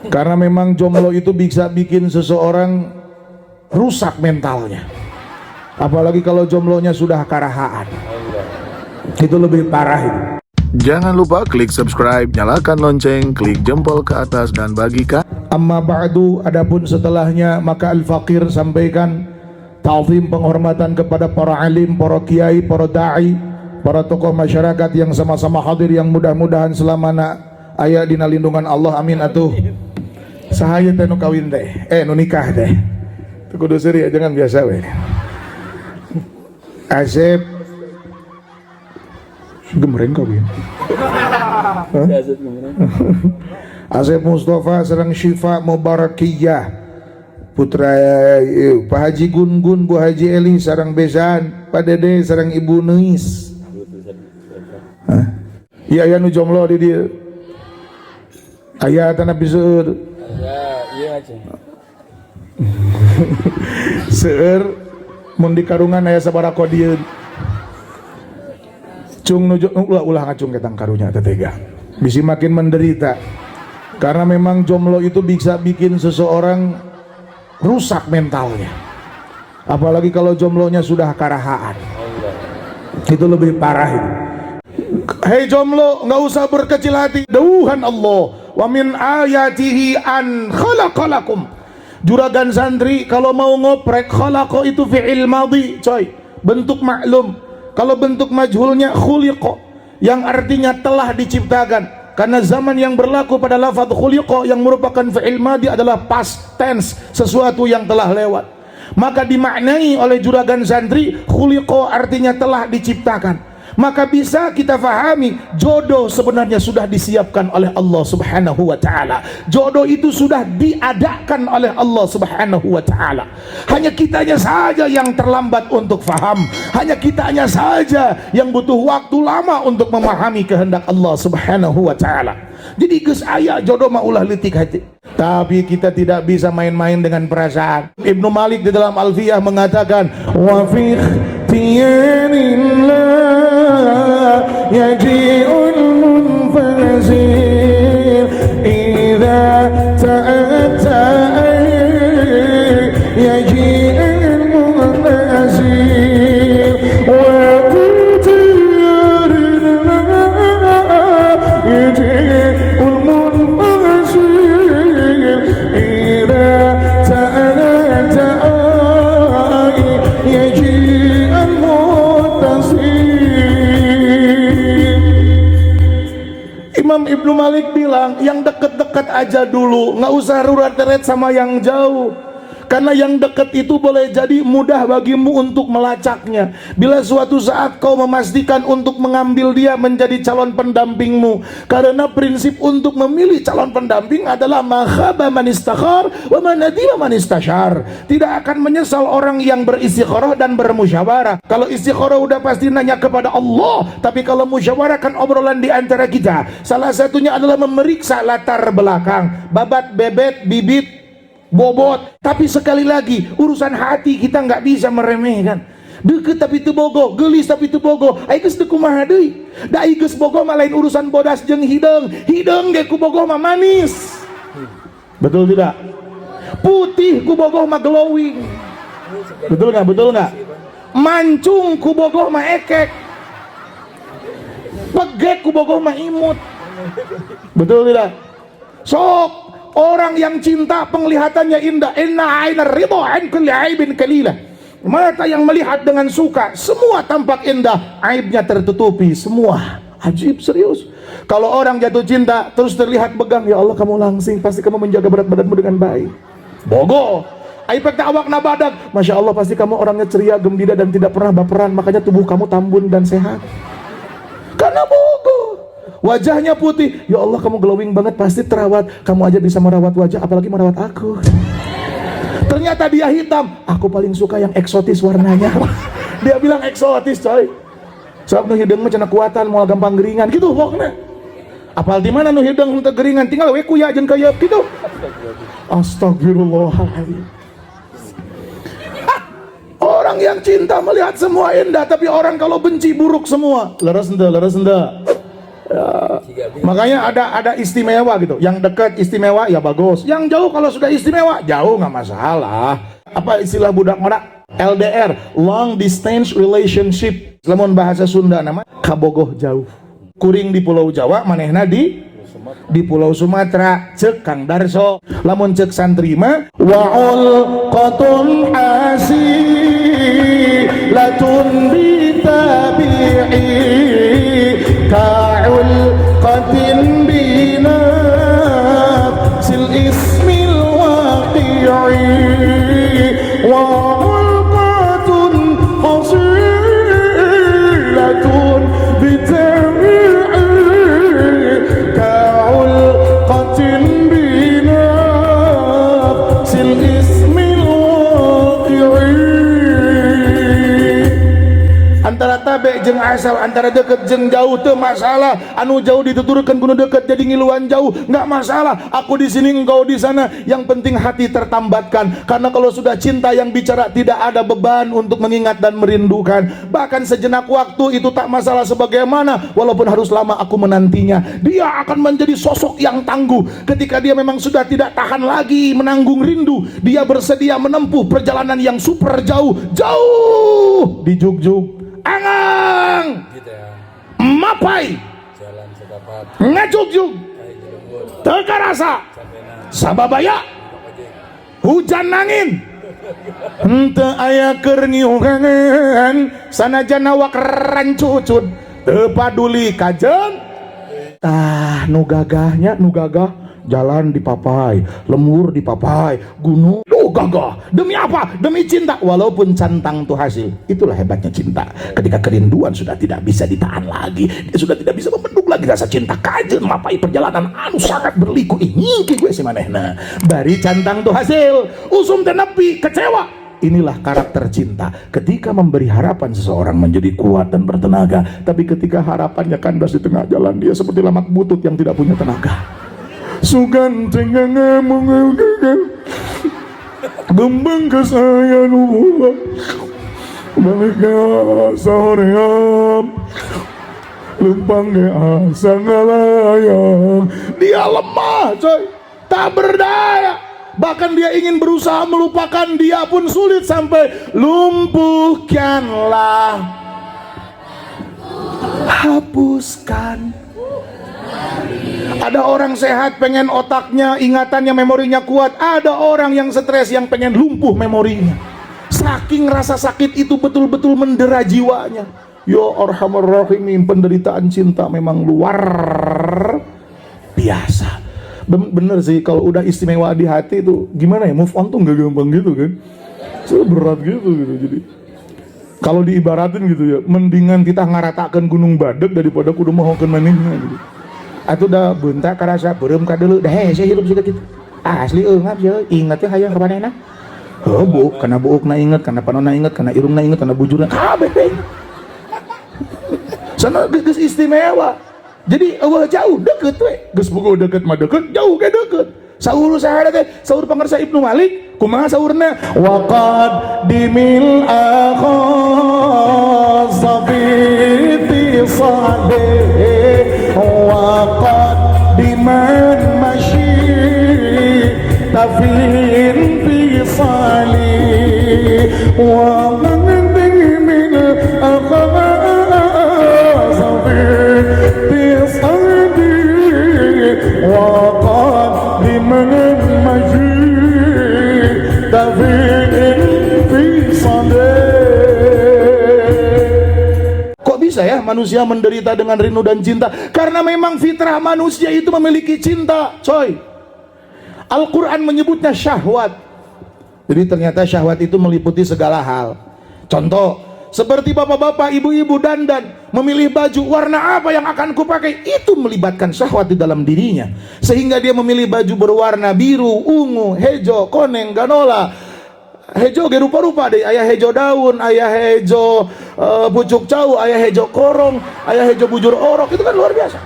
Karena memang jomblo itu bisa bikin seseorang rusak mentalnya. Apalagi kalau jomblonya sudah karahaan. Itu lebih parah itu. Jangan lupa klik subscribe, nyalakan lonceng, klik jempol ke atas dan bagikan. Amma ba'du, adapun setelahnya maka al-faqir sampaikan ta'zim penghormatan kepada para alim, para kiai, para da'i, para tokoh masyarakat yang sama-sama hadir, yang mudah-mudahan selama aya dina lindungan Allah, amin atuh. Sahaya teh nu kawin teh, nu nikah teh. Teu kudu seuri, jangan biasa we. Asep gemereng kawin. Asep Mustafa sareng Syifa Mubarakiyah putra Pak Haji Gun-Gun, Bu Haji Eli sareng besan, Pak Dede sareng Ibu Neis. Iya aya nu jomblo di dieu. Aya tanah biseur. Iya aja. Seueur mun di karungan aya sabaraha dieu. Cung nuju ulah ngacung ketang karunya tetega. Bisi makin menderita. Karena memang jomblo itu bisa bikin seseorang rusak mentalnya. Apalagi kalau jomblonya sudah karahaan. Itu lebih parah itu. Hei jomblo, nggak usah berkecil hati. Dauhan Allah, wa min ayatihi an khalaqalakum. Juragan santri kalau mau ngoprek, khalaqa itu fi'il madhi, coy, bentuk maklum. Kalau bentuk majhulnya khuliqa, yang artinya telah diciptakan. Karena zaman yang berlaku pada lafaz khuliqa yang merupakan fi'il madhi adalah past tense, sesuatu yang telah lewat. Maka dimaknai oleh juragan santri, khuliqa artinya telah diciptakan. Maka bisa kita fahami jodoh sebenarnya sudah disiapkan oleh Allah Subhanahu wa taala. Jodoh itu sudah diadakan oleh Allah Subhanahu wa taala. Hanya kitanya saja yang terlambat untuk faham. Hanya kitanya saja yang butuh waktu lama untuk memahami kehendak Allah Subhanahu wa taala. Jadi geus aya jodoh mah ulah leutik hati. Tapi kita tidak bisa main-main dengan perasaan. Ibnu Malik di dalam Alfiyah mengatakan, wa fi ikhtiyarillah yaji'ul munfazir idza ta'atta yaji'ul munfazir wa fi ikhtiyarillah yaji'ul munfazir idza ta'atta yaji'ul munfazir. Imam Ibnu Malik bilang, yang dekat-dekat aja dulu, nggak usah rurat-teret sama yang jauh. Karena yang dekat itu boleh jadi mudah bagimu untuk melacaknya. Bila suatu saat kau memastikan untuk mengambil dia menjadi calon pendampingmu. Karena prinsip untuk memilih calon pendamping adalah ma khaba man istakhar wa man nadima man istashar. Tidak akan menyesal orang yang beristikharah dan bermusyawarah. Kalau istikharah udah pasti nanya kepada Allah, tapi kalau musyawarah kan obrolan di antara kita. Salah satunya adalah memeriksa latar belakang, babat, bebet, bibit, bobot. Tapi sekali lagi, urusan hati kita nggak bisa meremehkan. Deket tapi itu bogo, gelis tapi itu bogo. Aigeus teu kumaha deui. Da aigeus bogo mah lain urusan bodas jeung hideung. Hideung ge ku bogo mah manis. Betul tidak? Putih ku bogo mah glowing. Betul nggak? Betul nggak? Mancung ku bogo mah ekek. Pegek ku bogo mah imut. Betul tidak? Sok orang yang cinta penglihatannya indah. Inna aina ridha an kulli aibin qalila. Mata yang melihat dengan suka semua tampak indah, aibnya tertutupi semua. Ajib, serius. Kalau orang jatuh cinta terus terlihat begang, ya Allah kamu langsing, pasti kamu menjaga berat badanmu dengan baik. Bogo. Aib tak awakna badak, masya Allah pasti kamu orangnya ceria, gembira dan tidak pernah baperan, makanya tubuh kamu tambun dan sehat. Karena bogo. Wajahnya putih, ya Allah kamu glowing banget, pasti terawat. Kamu aja bisa merawat wajah, apalagi merawat aku. Ternyata dia hitam, aku paling suka yang eksotis warnanya. Dia bilang eksotis, coy. Sebab nu hideung mah cenah kuatan, moal gampang geringan gitu pokoknya. Apal di mana nu hideung teu geringan, tinggal we kuya jeung kayeup gitu. Astagfirullahaladzim. Orang yang cinta melihat semua indah, tapi orang kalau benci buruk semua. Leres ente, leres ente. Makanya ada istimewa gitu. Yang dekat istimewa ya bagus. Yang jauh kalau sudah istimewa jauh nggak masalah. Apa istilah budak ngorak? LDR, long distance relationship. Lamun bahasa Sunda nama kabogoh jauh. Kuring di Pulau Jawa, manehna di Pulau Sumatera. Cek Kang Darso. Lamun cek santri mah wa'ul qatun asilatun bitabi'i ka'ul qatin binafsil ismil waqi'i wa'ul qatun asilatun bitabi'i ka'ul qatin binafsil ismil waqi'i. Antara tabe jeung asal, antara deket jeung jauh teu masalah. Anu jauh dituturkeun kudu deket jadi ngiluan jauh nggak masalah. Aku di sini engkau di sana, yang penting hati tertambatkan. Karena kalau sudah cinta yang bicara tidak ada beban untuk mengingat dan merindukan. Bahkan sejenak waktu itu tak masalah sebagaimana walaupun harus lama aku menantinya. Dia akan menjadi sosok yang tangguh ketika dia memang sudah tidak tahan lagi menanggung rindu. Dia bersedia menempuh perjalanan yang super jauh di Jugjug. Angang mapai ngajugjug teka rasa sababaya hujan angin henteu aya keur ngiuhangan sanajan awak rancucud teu paduli kajeng tah nu gagahnya nu gagah jalan dipapai, lemur dipapai, gunung gagah. Demi apa? Demi cinta. Walaupun cantang tuh hasil. Itulah hebatnya cinta. Ketika kerinduan sudah tidak bisa ditahan lagi, dia sudah tidak bisa membendung lagi rasa cinta. Kajen mapai perjalanan anu sangat berliku. Ngiki gue si manehna. Bari cantang tuh hasil. Usum teh nepi kecewa. Inilah karakter cinta. Ketika memberi harapan seseorang menjadi kuat dan bertenaga, tapi ketika harapannya kandas di tengah jalan, dia seperti lamak butut yang tidak punya tenaga. Sugan tinggal ngomong gembeng ke saya lupa baliknya soream lempang ke asa ngalayang. Dia lemah coy, tak berdaya. Bahkan dia ingin berusaha melupakan, dia pun sulit sampai lumpuhkanlah, hapuskan. Ada orang sehat pengen otaknya, ingatannya, memorinya kuat. Ada orang yang stres yang pengen lumpuh memorinya. Saking rasa sakit itu betul-betul mendera jiwanya. Ya Arhamar Rahimin, penderitaan cinta memang luar biasa. Bener sih, kalau udah istimewa di hati itu gimana ya, move on tuh gak gampang gitu kan. So, berat gitu. Jadi kalau diibaratin gitu ya, mendingan kita ngaratakan gunung badek daripada kudu mohokeun manehna gitu. Atuh da beuntak karasa beureum ka deuleu da hese hirup siga kitu. Asli eungap sih, inget teh hayang ka manehna. Heuh, buuk kana buukna inget, kana panonna inget, kana irungna inget, kana bujurna kabeh teh. Sana geus istimewa. Jadi eueuh jauh deket we. Geus boga deket mah deket, jauh ge deket. Saur sahara teh, saur pangarsa Ibnu Malik, kumaha saurna? Waqad dimil akhasafiti sahih waqad diman masyi tafin fi sali wa man dimil akhasafiti sahih waqad diman masyi tafin fi sali. Bisa ya manusia menderita dengan rindu dan cinta? Karena memang fitrah manusia itu memiliki cinta, coy. Al-Quran menyebutnya syahwat. Jadi ternyata syahwat itu meliputi segala hal. Contoh, seperti bapak-bapak, ibu-ibu dandan, memilih baju warna apa yang akan kupakai, itu melibatkan syahwat di dalam dirinya. Sehingga dia memilih baju berwarna biru, ungu, hejo, koneng, ganola. Hejo ge rupa-rupa deh, aya hejo daun, aya hejo pucuk cau, aya hejo korong, aya hejo bujur orok. Itu kan luar biasa.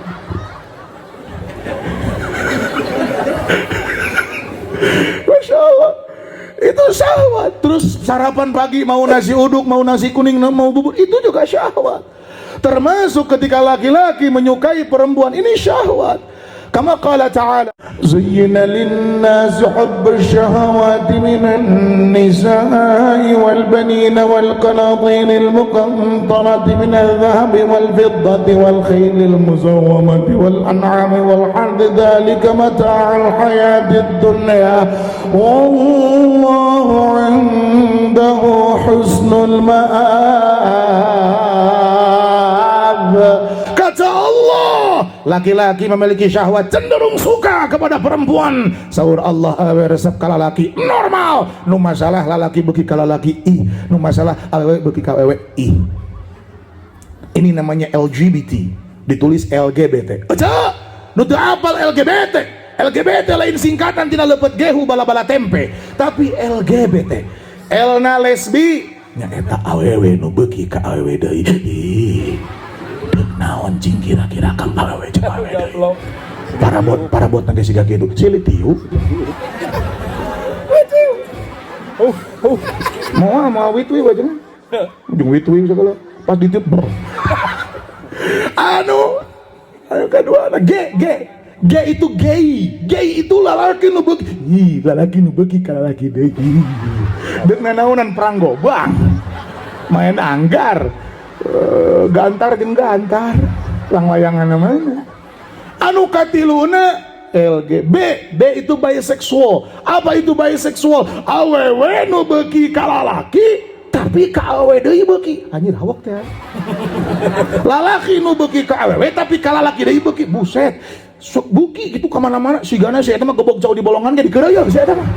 Masya Allah, itu syahwat. Terus sarapan pagi mau nasi uduk, mau nasi kuning, mau bubur, itu juga syahwat. Termasuk ketika laki-laki menyukai perempuan, ini syahwat. Kama qala ta'ala, Zayyana linnasi hubbu syahawati minan nisa'i wal banina wal qanatinil muqantarati minal dhahabi wal fiddati wal khaylil musawwamati wal an'ami wal harthi dhalika mata'al hayatid dunya wallahu 'indahu husnul ma'ab. Kata Allah, laki-laki memiliki syahwat cenderung suka kepada perempuan. Saur Allah awewe resep ka lalaki normal. Nu masalah lalaki beuki ka lalaki ih. Nu masalah awewe beuki ka awewe ih. Ini namanya LGBT, ditulis LGBT. Aja, nu teu apal LGBT. LGBT lain singkatan tina lepet gehu bala-bala tempe, tapi LGBT. Elna lesbi nya eta awewe nu beuki ka awewe deui. Ih. Naon cing kira-kira kang awewe jeung awewe deui. Parabot nage siga kitu. Silih tiu. Mau witwi wajeng. Jeung witwi segala. Pas ditiup. Anu kedua G itu gay. Gay itu lalaki nu beuki. Ih, lalaki nu beuki ka lalaki deui. Deuk nanaonan pranggo, bang. Main anggar. Gantar jeung gantar lang layangan mana anu katiluna LG. B itu bisexual. Apa itu bisexual? Awewe nu beuki ka lalaki tapi ka awewe deui beuki. Anjir hawak teh. Lalaki nu beuki ka awewe tapi ka lalaki deui beuki. Buset. Buki gitu ka mana-mana sigana si eta mah gebog jauh di bolongan ge dikeureuyeun si eta mah.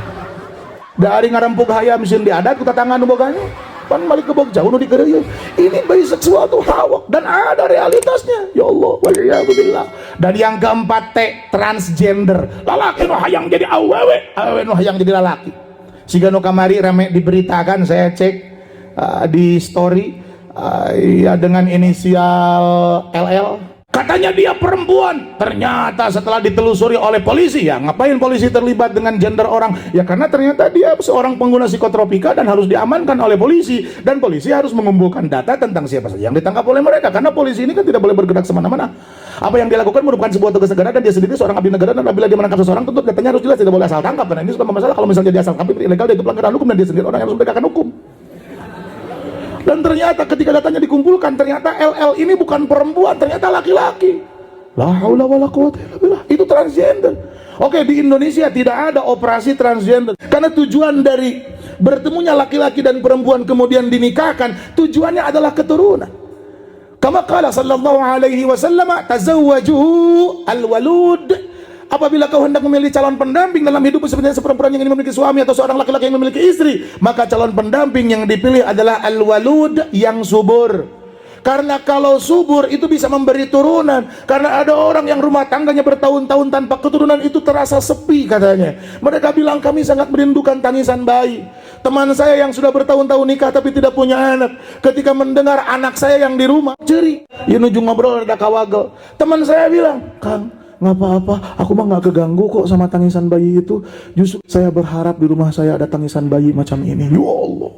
Da ari ngarempug hayam sieun di adat ku tatangga nu bogana. Pan balik ke bog jauh nu dikeureuyeun. Ini biseksual tuh hawak dan ada realitasnya. Ya Allah, waliyadzubillah. Dan yang keempat transgender. Lalaki nu hayang jadi awewe, awewe nu hayang jadi lalaki. Siga nu kamari rame diberitakan, saya cek di story ya dengan inisial LL. Katanya dia perempuan. Ternyata setelah ditelusuri oleh polisi, ya ngapain polisi terlibat dengan gender orang? Ya karena ternyata dia seorang pengguna psikotropika dan harus diamankan oleh polisi. Dan polisi harus mengumpulkan data tentang siapa saja yang ditangkap oleh mereka. Karena polisi ini kan tidak boleh bergerak semana-mana. Apa yang dia lakukan merupakan sebuah tugas negara dan dia sendiri seorang abdi negara, dan apabila dia menangkap seseorang tentu datanya harus jelas, tidak boleh asal tangkap. Karena ini sudah masalah kalau misalnya dia asal tangkap itu ilegal, dia itu pelanggaran hukum dan dia sendiri orang yang harus menegakkan hukum. Dan ternyata ketika datanya dikumpulkan, ternyata LL ini bukan perempuan, ternyata laki-laki. La haula wala quwata illa billah. Itu transgender. Oke, di Indonesia tidak ada operasi transgender. Karena tujuan dari bertemunya laki-laki dan perempuan kemudian dinikahkan, tujuannya adalah keturunan. Kama qala sallallahu alaihi wasallam, tazawwaju al-walud. Apabila kau hendak memilih calon pendamping dalam hidup sebenarnya perempuan yang ingin memiliki suami atau seorang laki-laki yang memiliki istri, maka calon pendamping yang dipilih adalah al-walud, yang subur. Karena kalau subur itu bisa memberi turunan. Karena ada orang yang rumah tangganya bertahun-tahun tanpa keturunan, itu terasa sepi katanya. Mereka bilang kami sangat merindukan tangisan bayi. Teman saya yang sudah bertahun-tahun nikah tapi tidak punya anak, ketika mendengar anak saya yang di rumah ceri, ya nuju ngobrol ada kawagel. Teman saya bilang, Kang, nggak apa-apa, aku mah nggak keganggu kok sama tangisan bayi itu. Justru saya berharap di rumah saya ada tangisan bayi macam ini. Ya Allah.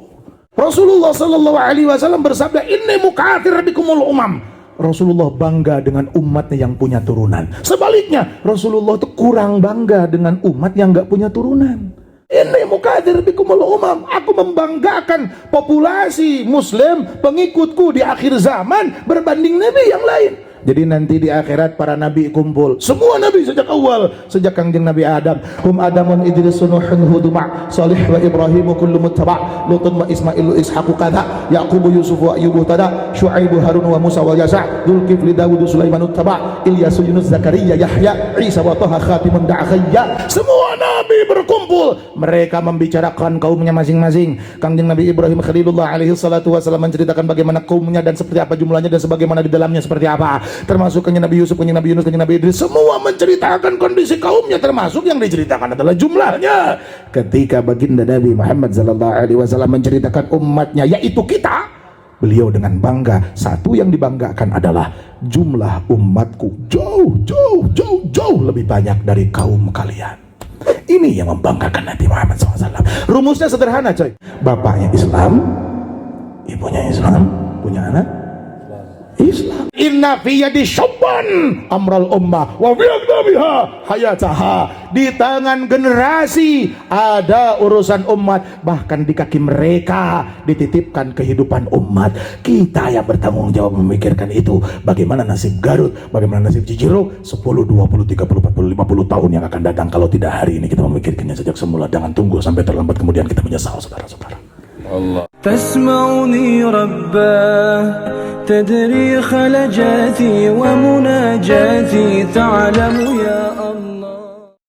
Rasulullah Sallallahu Alaihi Wasallam bersabda, Inni mukathir bikumul umam. Rasulullah bangga dengan umatnya yang punya turunan. Sebaliknya, Rasulullah itu kurang bangga dengan umat yang nggak punya turunan. Inni mukathir bikumul umam. Aku membanggakan populasi Muslim pengikutku di akhir zaman berbanding nabi yang lain. Jadi nanti di akhirat para nabi kumpul, semua nabi sejak awal, sejak kangjeng Nabi Adam. Hum Adamun Idris Nuhun Huduma Salih wa Ibrahim kullu muttaba Lutun wa Ismailu Ishaqu kadha Yaqubu Yusuf wa Ayyubu tada Syuaibu Harun wa Musa wa Yasa' Dzulkifli Dawud Sulaiman uttaba Ilyasu Yunus Zakaria Yahya Isa wa Taha Khatimun Da'akhayya. Semua nabi berkumpul, mereka membicarakan kaumnya masing-masing. Kangjeng Nabi Ibrahim Khalilullah alaihi salatu wasallam menceritakan bagaimana kaumnya dan seperti apa jumlahnya dan sebagaimana di dalamnya seperti apa. Termasuk kanjeng Nabi Yusuf, kanjeng Nabi Yunus, kanjeng Nabi Idris, semua menceritakan kondisi kaumnya, termasuk yang diceritakan adalah jumlahnya. Ketika baginda Nabi Muhammad sallallahu alaihi wasallam menceritakan umatnya, yaitu kita, beliau dengan bangga, satu yang dibanggakan adalah jumlah umatku jauh lebih banyak dari kaum kalian. Ini yang membanggakan Nabi Muhammad SAW. Rumusnya sederhana coy, bapaknya Islam, ibunya Islam, punya anak Islam. Inna fi yadi syabban amral ummah wa fi aqdamiha hayataha. Di tangan generasi ada urusan umat, bahkan di kaki mereka dititipkan kehidupan umat. Kita yang bertanggung jawab memikirkan itu. Bagaimana nasib Garut, bagaimana nasib Jijiro 10, 20, 30, 40, 50 tahun yang akan datang kalau tidak hari ini kita memikirkannya sejak semula. Jangan tunggu sampai terlambat kemudian kita menyesal, saudara-saudara. Allah. تسمعني رباه تدري خلجاتي ومناجاتي تعلم يا